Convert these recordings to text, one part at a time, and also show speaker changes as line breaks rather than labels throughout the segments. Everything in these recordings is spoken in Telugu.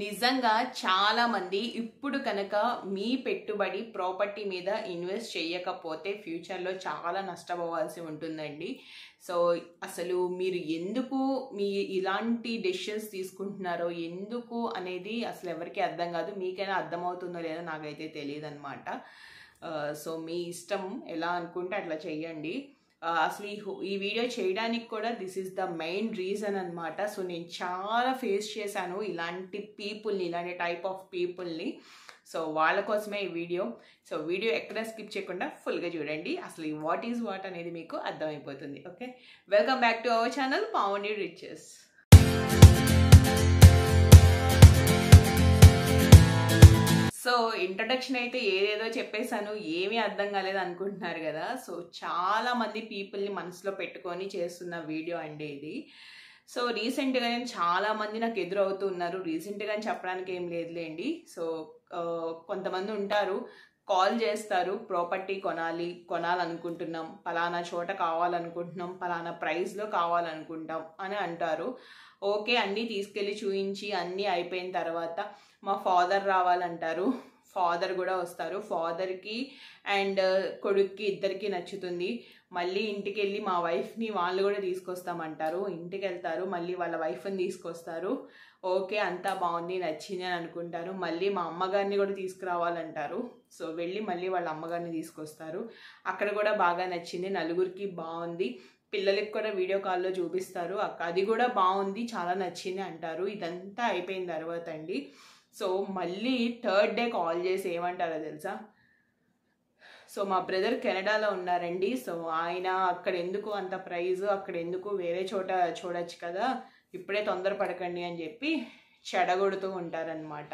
నిజంగా చాలా మంది ఇప్పుడు కనుక మీ పెట్టుబడి ప్రాపర్టీ మీద ఇన్వెస్ట్ చేయకపోతే ఫ్యూచర్లో చాలా నష్టపోవాల్సి ఉంటుందండి. సో అసలు మీరు ఎందుకు ఇలాంటి డెసిషన్స్ తీసుకుంటున్నారో ఎందుకు అనేది అసలు ఎవరికి అర్థం కాదు. మీకైనా అర్థమవుతుందో లేదో నాకైతే తెలియదు అనమాట. సో మీ ఇష్టం, ఎలా అనుకుంటే అట్లా చెయ్యండి. అసలు ఈ వీడియో చేయడానికి కూడా this is the main reason అనమాట. సో నేను చాలా ఫేస్ చేశాను ఇలాంటి పీపుల్ని, ఇలాంటి టైప్ ఆఫ్ పీపుల్ని. సో వాళ్ళ కోసమే ఈ వీడియో. సో వీడియో ఎక్కడ స్కిప్ చేయకుండా ఫుల్గా చూడండి. అసలు ఈ వాట్ ఈజ్ వాట్ అనేది మీకు అర్థమైపోతుంది. Okay, welcome back to our channel Pavani riches. So introduction అయితే ఏదేదో చెప్పేశాను, ఏమీ అర్థం కాలేదు అనుకుంటున్నారు కదా. సో చాలా మంది పీపుల్ని మనసులో పెట్టుకొని చేస్తున్న వీడియో అండి ఇది. సో రీసెంట్గా నేను చాలా మంది నాకు ఎదురవుతూ ఉన్నారు. రీసెంట్గా చెప్పడానికి ఏం లేదులేండి. సో కొంతమంది ఉంటారు, కాల్ చేస్తారు, ప్రాపర్టీ కొనాలనుకుంటున్నాం, పలానా చోట కావాలనుకుంటున్నాం, పలానా ప్రైస్లో కావాలనుకుంటాం అని అంటారు. ఓకే, అన్నీ తీసుకెళ్ళి చూపించి అన్నీ అయిపోయిన తర్వాత మా ఫాదర్ రావాలంటారు. ఫాదర్ కూడా వస్తారు. ఫాదర్కి అండ్ కొడుక్కి ఇద్దరికి నచ్చుతుంది. మళ్ళీ ఇంటికి వెళ్ళి మా వైఫ్ని వాళ్ళు కూడా తీసుకొస్తామంటారు. ఇంటికి వెళ్తారు, మళ్ళీ వాళ్ళ వైఫ్ని తీసుకొస్తారు. ఓకే, అంతా బాగుంది, నచ్చింది అని అనుకుంటారు. మళ్ళీ మా అమ్మగారిని కూడా తీసుకురావాలంటారు. సో వెళ్ళి మళ్ళీ వాళ్ళ అమ్మగారిని తీసుకొస్తారు. అక్కడ కూడా బాగా నచ్చింది, నలుగురికి బాగుంది, పిల్లలకి కూడా వీడియో కాల్లో చూపిస్తారు, అది కూడా బాగుంది, చాలా నచ్చింది అంటారు. ఇదంతా అయిపోయిన తర్వాత అండి, సో మళ్ళీ థర్డ్ డే కాల్ చేసి ఏమంటారో తెలుసా? సో మా బ్రదర్ కెనడాలో ఉన్నారండి. సో ఆయన అక్కడ ఎందుకు అంత ప్రైజ్, అక్కడ ఎందుకు వేరే చోట చూడొచ్చు కదా, ఇప్పుడే తొందరపడకండి అని చెప్పి చెడగొడుతూ ఉంటారనమాట.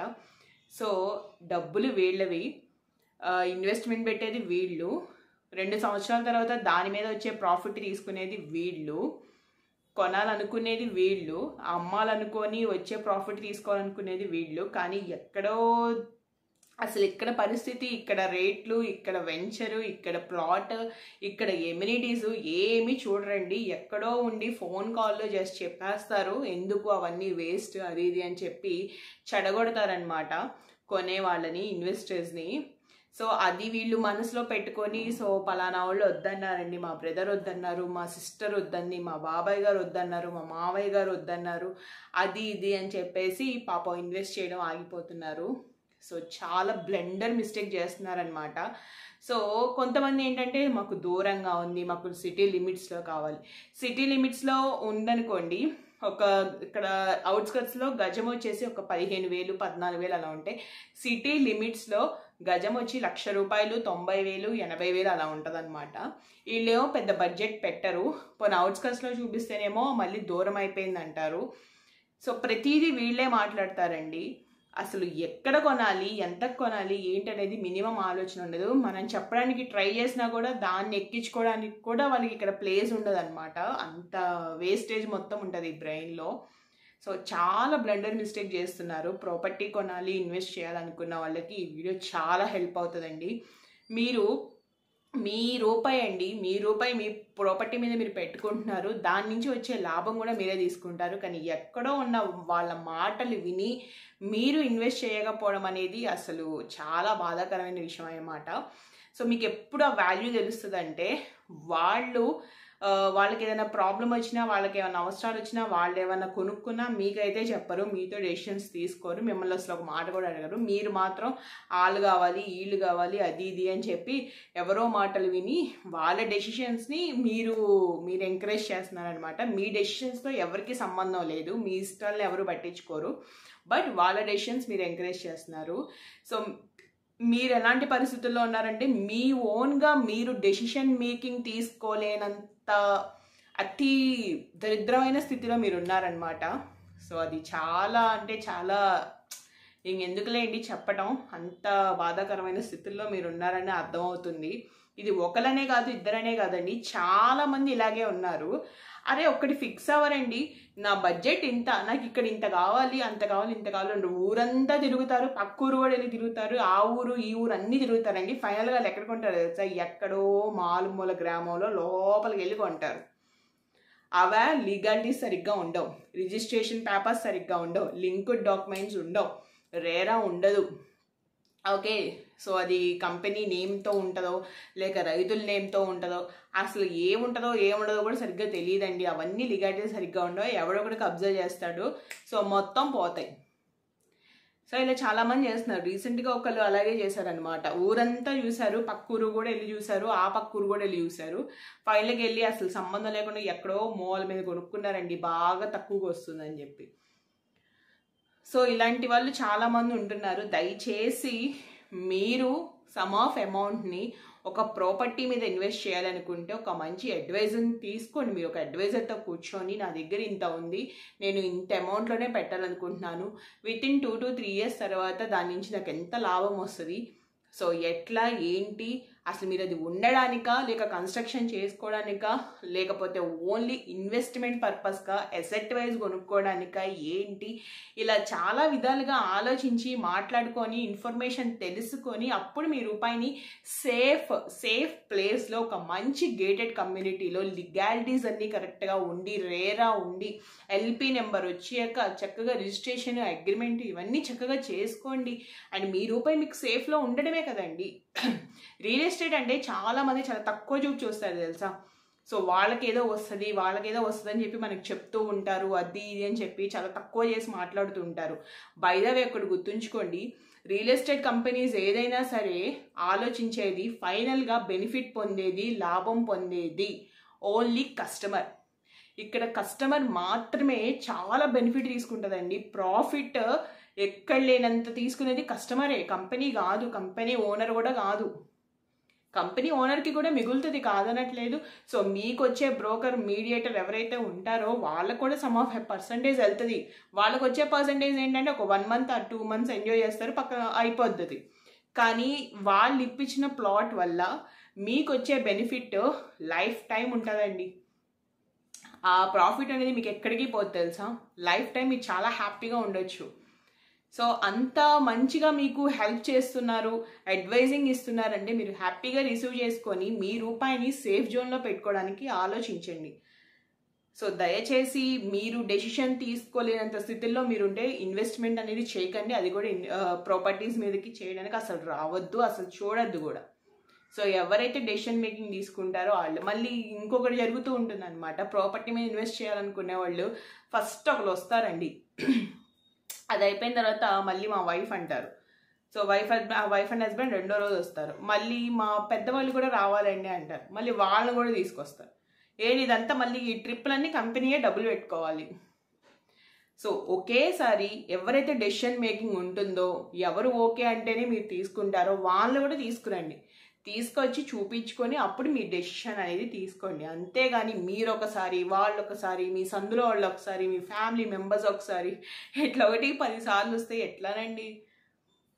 సో డబ్బులు వీళ్ళవి, ఇన్వెస్ట్మెంట్ పెట్టేది వీళ్ళు, 2 సంవత్సరాల తర్వాత దాని మీద వచ్చే ప్రాఫిట్ తీసుకునేది వీళ్ళు, కొనాలనుకునేది వీళ్ళు, అమ్మాలనుకొని వచ్చే ప్రాఫిట్ తీసుకోవాలనుకునేది వీళ్ళు. కానీ ఎక్కడో అసలు ఇక్కడ పరిస్థితి, ఇక్కడ రేట్లు, ఇక్కడ వెంచరు, ఇక్కడ ప్లాట్, ఇక్కడ ఎమ్యూనిటీస్ ఏమీ చూడరండి. ఎక్కడో ఉండి ఫోన్ కాల్లో జస్ట్ చెప్పేస్తారు ఎందుకు అవన్నీ వేస్ట్ అది ఇది అని చెప్పి చెడగొడతారనమాట కొనే వాళ్ళని, ఇన్వెస్టర్స్ని. సో అది వీళ్ళు మనసులో పెట్టుకొని, సో పలానా వాళ్ళు వద్దన్నారండి, మా బ్రదర్ వద్దన్నారు, మా సిస్టర్ వద్దంది, మా బాబాయ్ గారు వద్దన్నారు, మా మావయ్య గారు వద్దన్నారు, అది ఇది అని చెప్పేసి పాపం ఇన్వెస్ట్ చేయడం ఆగిపోతున్నారు. సో చాలా బ్లెండర్ మిస్టేక్ చేస్తున్నారనమాట. సో కొంతమంది ఏంటంటే మాకు దూరంగా ఉంది, మాకు సిటీ లిమిట్స్లో కావాలి. సిటీ లిమిట్స్లో ఉందనుకోండి, ఇక్కడ అవుట్స్కట్స్లో గజం వచ్చేసి ఒక 15,000 14,000 అలా ఉంటాయి. సిటీ లిమిట్స్లో గజం వచ్చి 1,00,000 రూపాయలు, 90,000 80,000 అలా ఉంటుంది అనమాట. వీళ్ళేమో పెద్ద బడ్జెట్ పెట్టరు. పోనీ అవుట్స్కట్స్లో చూపిస్తేనేమో మళ్ళీ దూరం అయిపోయింది అంటారు. సో ప్రతిదీ వీళ్ళే మాట్లాడతారండి. అసలు ఎక్కడ కొనాలి, ఎంత కొనాలి ఏంటనేది మినిమం ఆలోచన ఉండదు. మనం చెప్పడానికి ట్రై చేసినా కూడా దాన్ని ఎక్కించుకోవడానికి కూడా వాళ్ళకి ఇక్కడ ప్లేస్ ఉండదు అనమాట. అంత వేస్టేజ్ మొత్తం ఉంటుంది ఈ బ్రెయిన్లో. సో చాలా బ్లండర్ మిస్టేక్ చేస్తున్నారు. ప్రాపర్టీ కొనాలి, ఇన్వెస్ట్ చేయాలనుకున్న వాళ్ళకి ఈ వీడియో చాలా హెల్ప్ అవుతుందండి. మీ రూపాయి మీ ప్రాపర్టీ మీద మీరు పెట్టుకుంటున్నారు, దాని నుంచి వచ్చే లాభం కూడా మీరే తీసుకుంటారు. కానీ ఎక్కడో ఉన్న వాళ్ళ మాటలు విని మీరు ఇన్వెస్ట్ చేయకపోవడం అనేది అసలు చాలా బాధాకరమైన విషయం అన్నమాట. సో మీకు ఎప్పుడు ఆ వాల్యూ తెలుస్తుందంటే, వాళ్ళకి ఏదైనా ప్రాబ్లం వచ్చినా, వాళ్ళకి ఏమైనా అవసరాలు వచ్చినా, వాళ్ళు ఏమైనా కొనుక్కున్నా మీకైతే చెప్పరు, మీతో డెసిషన్స్ తీసుకోరు, మిమ్మల్ని అసలు ఒక మాట కూడా అడగరు. మీరు మాత్రం వాళ్ళు కావాలి, వీళ్ళు కావాలి, అది ఇది అని చెప్పి ఎవరో మాటలు విని వాళ్ళ డెసిషన్స్ని మీరు ఎంకరేజ్ చేస్తున్నారనమాట. మీ డెసిషన్స్తో ఎవరికి సంబంధం లేదు, మీ ఇష్టాలను ఎవరు పట్టించుకోరు, బట్ వాళ్ళ డెసిషన్స్ మీరు ఎంకరేజ్ చేస్తున్నారు. సో మీరు ఎలాంటి పరిస్థితుల్లో ఉన్నారంటే, మీ ఓన్గా మీరు డెసిషన్ మేకింగ్ తీసుకోలేనంత అతి దరిద్రమైన స్థితిలో మీరు ఉన్నారనమాట. సో అది చాలా అంటే చాలా, ఇంకెందుకులేండి చెప్పటం, అంత బాధాకరమైన స్థితుల్లో మీరు ఉన్నారని అర్థమవుతుంది. ఇది ఒకలనే కాదు, ఇద్దరనే కాదండి, చాలా మంది ఇలాగే ఉన్నారు. అరే ఒక్కటి ఫిక్స్ అవ్వరండి, నా బడ్జెట్ ఇంత, నాకు ఇక్కడ ఇంత కావాలి, అంత కావాలి, ఇంత కావాలి, ఊరంతా తిరుగుతారు, పక్క ఊరు కూడా వెళ్ళి తిరుగుతారు, ఆ ఊరు ఈ ఊరు అన్నీ తిరుగుతారండి. ఫైనల్గా ఎక్కడ కొంటారు తెలుసా? ఎక్కడో మారుమూల గ్రామంలో లోపలికి వెళ్ళి కొంటారు. అవే లీగాలిటీస్ సరిగ్గా ఉండవు, రిజిస్ట్రేషన్ పేపర్స్ సరిగ్గా ఉండవు, లింక్డ్ డాక్యుమెంట్స్ ఉండవు, రేరా ఉండదు. ఓకే, సో అది కంపెనీ నేమ్తో ఉంటుందో లేక రైతుల నేమ్తో ఉంటుందో అసలు ఏముండదో కూడా సరిగ్గా తెలియదండి. అవన్నీ లీగాలిటీస్ సరిగ్గా ఉండవు, ఎవడొకడికి అబ్జర్వ్ చేస్తాడు, సో మొత్తం పోతాయి. సో ఇలా చాలామంది చేస్తున్నారు. రీసెంట్గా ఒకళ్ళు అలాగే చేశారనమాట. ఊరంతా చూశారు, పక్కూరు కూడా వెళ్ళి చూశారు, ఆ పక్కూరు కూడా వెళ్ళి చూశారు. ఫైనల్కి వెళ్ళి అసలు సంబంధం లేకుండా ఎక్కడో మోల్ మీద కొనుక్కున్నారండి, బాగా తక్కువగా వస్తుందని చెప్పి. సో ఇలాంటి వాళ్ళు చాలామంది ఉంటున్నారు. దయచేసి మీరు సమ్ ఆఫ్ అమౌంట్ని ఒక ప్రాపర్టీ మీద ఇన్వెస్ట్ చేయాలనుకుంటే ఒక మంచి అడ్వైజర్ని తీసుకోండి. మీరు ఒక అడ్వైజర్తో కూర్చొని నా దగ్గర ఇంత ఉంది, నేను ఇంత అమౌంట్లోనే పెట్టాలనుకుంటున్నాను, విత్ ఇన్ 2 to 3 years తర్వాత దాని నుంచి నాకు ఎంత లాభం వస్తుంది, సో ఎట్లా ఏంటి, అసలు మీరు అది ఉండడానికా లేక కన్స్ట్రక్షన్ చేసుకోవడానికా లేకపోతే ఓన్లీ ఇన్వెస్ట్మెంట్ పర్పస్గా అసెట్ వైజ్ కొనుక్కోవడానికా ఏంటి, ఇలా చాలా విధాలుగా ఆలోచించి మాట్లాడుకొని ఇన్ఫర్మేషన్ తెలుసుకొని అప్పుడు మీ రూపాయిని సేఫ్ ప్లేస్లో ఒక మంచి గేటెడ్ కమ్యూనిటీలో లీగాలిటీస్ అన్నీ కరెక్ట్గా ఉండి రేరా ఉండి ఎల్పి నెంబర్ వచ్చాక చక్కగా రిజిస్ట్రేషన్ అగ్రిమెంట్ ఇవన్నీ చక్కగా చేసుకోండి. అండ్ మీ రూపాయి మీకు సేఫ్లో ఉండడమే కదండి. రియల్ ఎస్టేట్ అంటే చాలామంది చాలా తక్కువ చూస్తారు తెలుసా. సో వాళ్ళకేదో వస్తుంది అని చెప్పి మనకు చెప్తూ ఉంటారు, అది ఇది అని చెప్పి చాలా తక్కువ చేసి మాట్లాడుతూ ఉంటారు. బై ద వే ఒకటి గుర్తుంచుకోండి, రియల్ ఎస్టేట్ కంపెనీస్ ఏదైనా సరే ఆలోచించేది ఫైనల్గా బెనిఫిట్ పొందేది, లాభం పొందేది ఓన్లీ కస్టమర్. ఇక్కడ కస్టమర్ మాత్రమే చాలా బెనిఫిట్ తీసుకుంటుందండి. ప్రాఫిట్ ఎక్కడ లేనంత తీసుకునేది కస్టమరే, కంపెనీ కాదు, కంపెనీ ఓనర్ కూడా కాదు. కంపెనీ ఓనర్కి కూడా మిగులుతుంది, కాదనట్లేదు. సో మీకు వచ్చే బ్రోకర్ మీడియేటర్ ఎవరైతే ఉంటారో వాళ్ళకు కూడా సమ్ ఆఫ్ పర్సంటేజ్ వెళ్తుంది. వాళ్ళకు వచ్చే పర్సంటేజ్ ఏంటంటే ఒక 1 month or 2 months ఎంజాయ్ చేస్తారు, పక్కన అయిపోద్ది. కానీ వాళ్ళు ఇప్పించిన ప్లాట్ వల్ల మీకు వచ్చే బెనిఫిట్ లైఫ్ టైం ఉంటుందండి. ఆ ప్రాఫిట్ అనేది మీకు ఎక్కడికి పోదు తెలుసా, లైఫ్ టైం మీరు చాలా హ్యాపీగా ఉండొచ్చు. సో అంత మంచిగా మీకు హెల్ప్ చేస్తున్నారు, అడ్వైజింగ్ ఇస్తున్నారంటే మీరు హ్యాపీగా రిసీవ్ చేసుకొని మీ రూపాయిని సేఫ్ జోన్లో పెట్టుకోవడానికి ఆలోచించండి. సో దయచేసి మీరు డెసిషన్ తీసుకోలేనంత స్థితిలో మీరుంటే ఇన్వెస్ట్మెంట్ అనేది చేయకండి. అది కూడా ప్రాపర్టీస్ మీదకి చేయడానికి అసలు రావద్దు, అసలు చూడొద్దు కూడా. సో ఎవరైతే డెసిషన్ మేకింగ్ తీసుకుంటారో వాళ్ళు మళ్ళీ ఇంకొకటి జరుగుతూ ఉంటుంది అనమాట. ప్రాపర్టీ మీద ఇన్వెస్ట్ చేయాలనుకునే వాళ్ళు ఫస్ట్ ఒకరు వస్తారండి, అది అయిపోయిన తర్వాత మళ్ళీ మా వైఫ్ అంటారు. సో వైఫ్ అండ్ హస్బెండ్ 2వ రోజు వస్తారు, మళ్ళీ మా పెద్దవాళ్ళు కూడా రావాలండి అంటారు, మళ్ళీ వాళ్ళని కూడా తీసుకొస్తారు. ఇదంతా మళ్ళీ ఈ ట్రిప్లన్నీ కంపెనీయే డబ్బులు పెట్టుకోవాలి. సో ఒకేసారి ఎవరైతే డెసిషన్ మేకింగ్ ఉంటుందో, ఎవరు ఓకే అంటేనే మీరు తీసుకుంటారో వాళ్ళు కూడా తీసుకురండి, తీసుకొచ్చి చూపించుకొని అప్పుడు మీ డెసిషన్ అనేది తీసుకోండి. అంతేగాని మీరు ఒకసారి, వాళ్ళు ఒకసారి, మీ సందులో వాళ్ళు ఒకసారి, మీ ఫ్యామిలీ మెంబర్స్ ఒకసారి, ఇట్లా 1-10 సార్లు వస్తే ఎట్లానండి.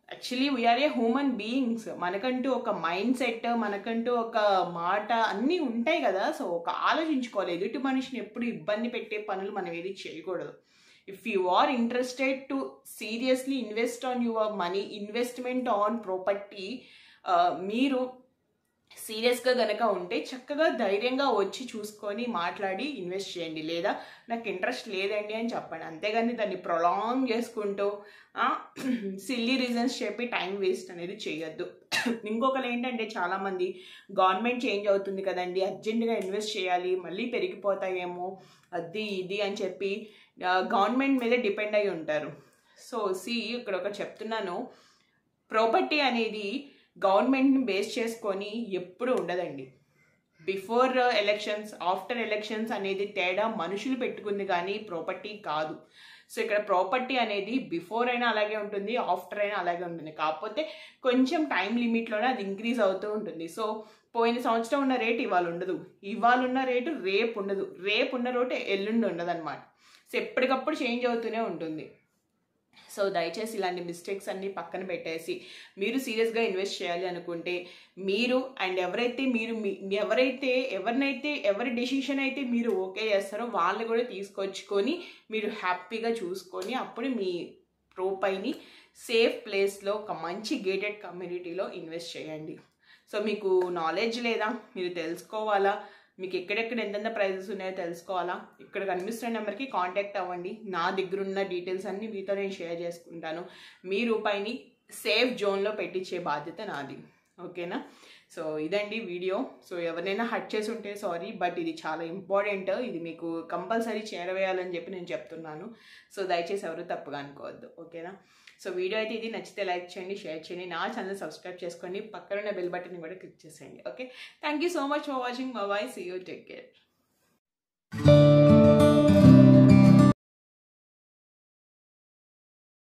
Actually we are a human beings, మనకంటూ ఒక మైండ్ సెట్, మనకంటూ ఒక మాట అన్నీ ఉంటాయి కదా. సో ఒక ఆలోచించుకోవాలి, ఎదుటి మనిషిని ఎప్పుడు ఇబ్బంది పెట్టే పనులు మనం ఏది చేయకూడదు. If you are interested to seriously invest on your money, investment on property, మీరు సీరియస్గా గనక ఉంటే చక్కగా ధైర్యంగా వచ్చి చూసుకొని మాట్లాడి ఇన్వెస్ట్ చేయండి. లేదా నాకు ఇంట్రెస్ట్ లేదండి అని చెప్పండి. అంతేగాని దాన్ని ప్రొలాంగ్ చేసుకుంటూ సిల్లీ రీజన్స్ చెప్పి టైం వేస్ట్ అనేది చేయొద్దు. ఇంకొకరు ఏంటంటే చాలామంది గవర్నమెంట్ చేంజ్ అవుతుంది కదండి, అర్జెంటుగా ఇన్వెస్ట్ చేయాలి, మళ్ళీ పెరిగిపోతాయేమో, అది ఇది అని చెప్పి గవర్నమెంట్ మీద డిపెండ్ అయి ఉంటారు. సో ఇక్కడ ఒకటి చెప్తున్నాను, ప్రాపర్టీ అనేది గవర్నమెంట్ని బేస్ చేసుకొని ఎప్పుడు ఉండదండి. బిఫోర్ ఎలక్షన్స్, ఆఫ్టర్ ఎలక్షన్స్ అనేది తేడా మనుషులు పెట్టుకుంది కానీ ప్రాపర్టీ కాదు. సో ఇక్కడ ప్రాపర్టీ అనేది బిఫోర్ అయినా అలాగే ఉంటుంది, ఆఫ్టర్ అయినా అలాగే ఉంటుంది. కాకపోతే కొంచెం టైం లిమిట్లోనే అది ఇంక్రీజ్ అవుతూ ఉంటుంది. సో పోయిన సంవత్సరం ఉన్న రేటు ఇవాళ ఉండదు, ఇవాళ ఉన్న రేటు రేపు ఉండదు, రేపు ఉన్న రేటు ఎల్లుండి ఉండదు అనమాట. సో ఎప్పటికప్పుడు చేంజ్ అవుతూనే ఉంటుంది. సో దయచేసి ఇలాంటి మిస్టేక్స్ అన్నీ పక్కన పెట్టేసి మీరు సీరియస్గా ఇన్వెస్ట్ చేయాలి అనుకుంటే మీరు అండ్ ఎవరి డెసిషన్ అయితే మీరు ఓకే చేస్తారో వాళ్ళు కూడా తీసుకొచ్చుకొని మీరు హ్యాపీగా చూసుకొని అప్పుడు మీ రూపాయిని సేఫ్ ప్లేస్లో ఒక మంచి గేటెడ్ కమ్యూనిటీలో ఇన్వెస్ట్ చేయండి. సో మీకు నాలెడ్జ్ లేదా, మీరు తెలుసుకోవాలా, మీకు ఎక్కడెక్కడ ఎంతెంత ప్రైజెస్ ఉన్నాయో తెలుసుకోవాలా, ఇక్కడ కనిపిస్తున్న నెంబర్కి కాంటాక్ట్ అవ్వండి. నా దగ్గర ఉన్న డీటెయిల్స్ అన్నీ మీతో నేను షేర్ చేసుకుంటాను. మీ రూపాయిని సేఫ్ జోన్లో పెట్టించే బాధ్యత నాది. ఓకేనా? సో ఇదండి వీడియో. సో ఎవరినైనా హట్ చేసి ఉంటే సారీ, బట్ ఇది చాలా ఇంపార్టెంట్. ఇది మీకు కంపల్సరీ చేరవేయాలని చెప్పి నేను చెప్తున్నాను. సో దయచేసి ఎవరు తప్పుగా అనుకోవద్దు. ఓకేనా? సో వీడియో అయితే ఇది నచ్చితే లైక్ చేయండి, షేర్ చేయండి, నా ఛానల్ సబ్స్క్రైబ్ చేసుకోండి, పక్కన ఉన్న బెల్ బటన్ కూడా క్లిక్ చేసేయండి. Okay, thank you so much for watching. Bye, see you, take care.